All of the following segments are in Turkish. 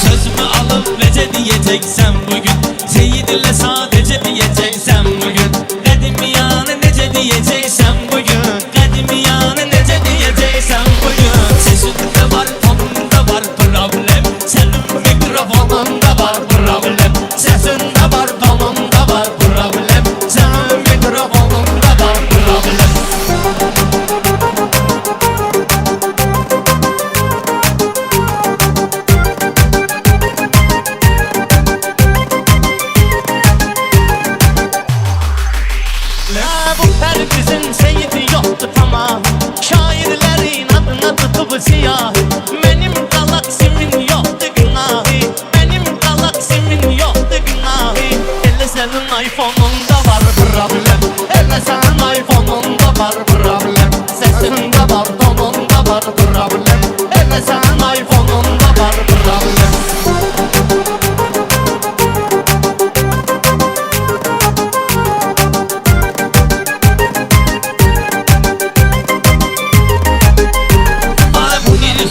Sözümü alıp vece diyeceksen bugün, Seyid'le sadece diyeceksen bugün, Kadimiyanı nece diyeceksen bugün, Kadimiyanı nece diyeceksen bugün. Sesinde var, tonunda var problem, senin mikrofonunda var problem. Sesinde var, tonunda var problem, senin mikrofonunda var problem. Bu herkesin seyidi yoktu tamam, şairlerin adına tutup siyah. Benim galaksimin yoktu günahı, benim galaksimin yoktu günahı. Hele senin iPhone'unda var problem, hele senin iPhone'unda var problem. Sesinde var, tonunda var problem, hele senin iPhone'unda var problem.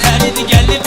Feridi geldi